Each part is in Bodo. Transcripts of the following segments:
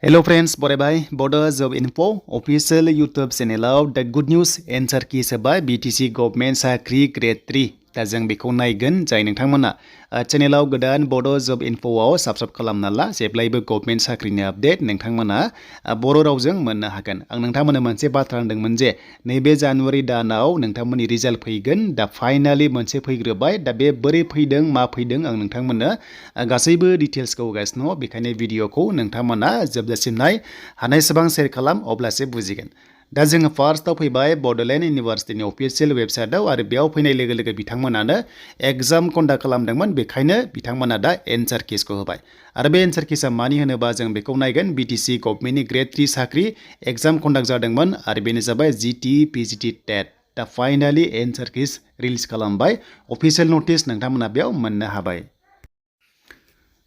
Hello friends, बरायबाय Bodo Job Info official YouTube channel the good news answer key साबाय BTC Govt साख्रि Gr-3 दा जों बेखौ नायगोन जाय नोंथांमोना चेनेलाव गोदान Bodo Job Info आव साबस्क्राइब खालामना ला जेब्लायबो गभर्नमेन्ट साख्रिनि आपडेट नोंथांमोना बर' रावजों मोननो हागोन। आं नोंथांमोननो मोनसे बाथ्रा होनदोंमोन जे नैबे जानुवारि दानाव नोंथांमोननि रिजाल्ट फैगोन दा फाइनाली मोनसे फैग्रोबाय दा बे बोरै फैदों मा फैदों आं नोंथांमोननो गासैबो डिटेल्सखौ होगासिनो दङ बेखायनो भिडिअखौ नोंथांमोना जोबजासिम नाय हानायसेबां शेयार खालाम अब्लासो बुजिगोन। दा जोङो फार्स्टआव फैबाय बड'लेण्ड इउनिभार्सिटिनि अफिसियेल वेबसाइटआव आरो बेयाव फैनाय लोगो लोगो बिथांमोनानो एग्जाम कन्डाक्ट खालामदोंमोन बेखायनो बिथांमोना दा एन्सार किसखौ होबाय आरो बे एन्सार किसआ मानि होनोबा जों बेखौ नायगोन BTC गभर्नमेन्टनि Gr-3 साख्रि एग्जाम कन्डाक्ट जादोंमोन आरो बेनो जाबाय GT PGT टेट दा फाइनाली एन्सार किस रिलिज खालामबाय अफिसियेल नटिस नोंथांमोना बेयाव मोननो हाबाय।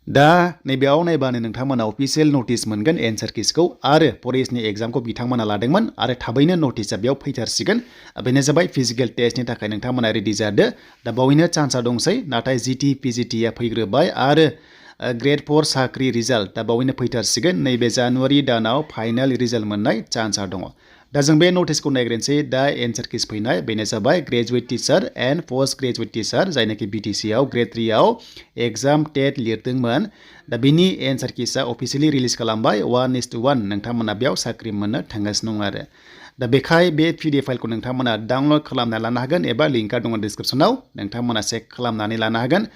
दा नैबेयाव नायबानो नोंथांमोना अफिसियेल नटिस मोनगोन एन्सार किसखौ आरो फरेस्टनि एग्जामखौ बिथांमोना लादोंमोन आरो थाबैनो नटिसआ बेयाव फैथारसिगोन बेनो जाबाय फिजिकेल टेस्टनि थाखाय नोंथांमोना रेडि जादो दा बावैनो चान्सआ दंसै नाथाय GT PGTआ फैग्रोबाय आरो Gr-4 साख्रि रिजाल्ट दा बावैनो फैथारसिगोन नैबे जानुवारि दानाव फाइनाल रिजाल्ट मोननाय चान्सआ दङ। दा जों बे नटिसखौ नायग्रोनोसै दा एन्सार किस फैनाय बेनो जाबाय graduate teacher and post graduate teacher जायनाखि BTC आव Gr-3 आव एग्जाम टेट लिरदोंमोन दा बिनि एन्सार किसआ अफिसियेलि रिलिज खालामबाय 1:1 नोंथांमोना बेयाव साख्रि मोननो थांगासिनो दं आरो दा बेखाय बे PDF फाइलखौ नोंथांमोना डाउनलड खालामना लानो हागोन एबा लिंकआ दङ डिसक्रिप्शनाव नोंथांमोना चेक खालामनानै लानो हागोन।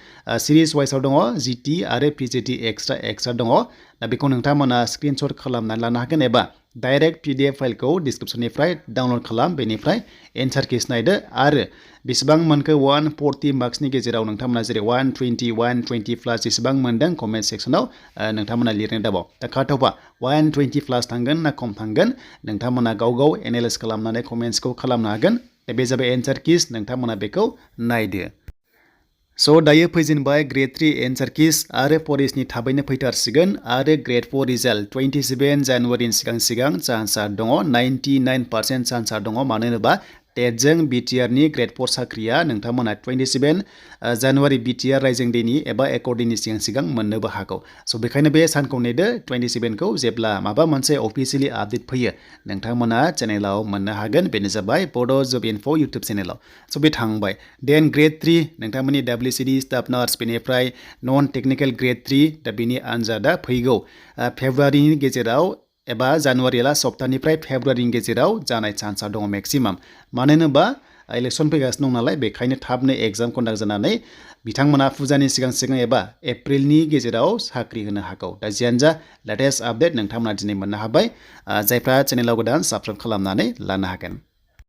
सिरिज वाइसआव दङ GT आरो PGT एक्सट्रा दङ दा बेखौ नोंथांमोना स्क्रिनशट खालामनानै लानो हागोन एबा डाइरेक्ट PDF फाइलखौ डिसक्रिप्शननिफ्राय डाउनलड खालाम बेनिफ्राय एन्सार किस नायदो आरो बेसेबां मोनखो 140 मार्क्सनि गेजेराव नोंथांमोना जेरै 120 120 प्लास जेसेबां मोनदों कमेन्ट सेक्सनाव नोंथांमोना लिरनो दाबाव दा काटअफआ 120 प्लास थांगोन ना खम थांगोन नोंथांमोना गाव गाव एनालाइज खालामनानै कमेन्ट्सखौ खालामनो हागोन दा बे जाबाय एन्सार किस नोंथांमोना बेखौ नायदो। स' दायो फैजेनबाय Gr-3 एन्सार किस आरो फरेस्टनि थाबैनो फैथारसिगोन आरो Gr-4 रिजाल्ट 27 जानुवारिनि सिगां चान्सआ दङ 99% चान्सआ दङ मानो होनोबा टेटजों BTRनि Gr-4 साख्रिया नोंथांमोना 27 जानुवारि BTR राइजिं डेनि एबा एकर्डिंनि सिगां मोननोबो हागौ स' बेखायनो बे सानखौ नेदो 27खौ जेब्ला माबा मोनसे अफिसियेलि आपडेट फैयो नोंथांमोना चेनेलाव मोननो हागोन बेनो जाबाय Bodo Job Info इउटुब चेनेलाव स' बे थांबाय देन Gr-3 नोंथांमोननि WCD स्टाफ नार्स बेनिफ्राय नन टेक्निकेल Gr-3 दा बिनि आनजादा फैगौ फेब्रुवारिनि गेजेराव एबा जानुवारि सप्तानिफ्राय फेब्रुवारिनि गेजेराव जानाय चान्सआ दङ मेक्सिमाम मानो होनोबा इलेक्सन फैगासिनो दं नालाय बेखायनो थाबनो एग्जाम कन्डाक्ट जानानै बिथांमोना फुजानि सिगां एबा एप्रिलनि गेजेराव साख्रि होनो हागौ दा जियानो जा लेटेस्ट आपडेट नोंथांमोना दिनै मोननो हाबाय जायफ्रा चेनेलाव गोदान साबस्क्राइब खालामनानै लानो हागोन।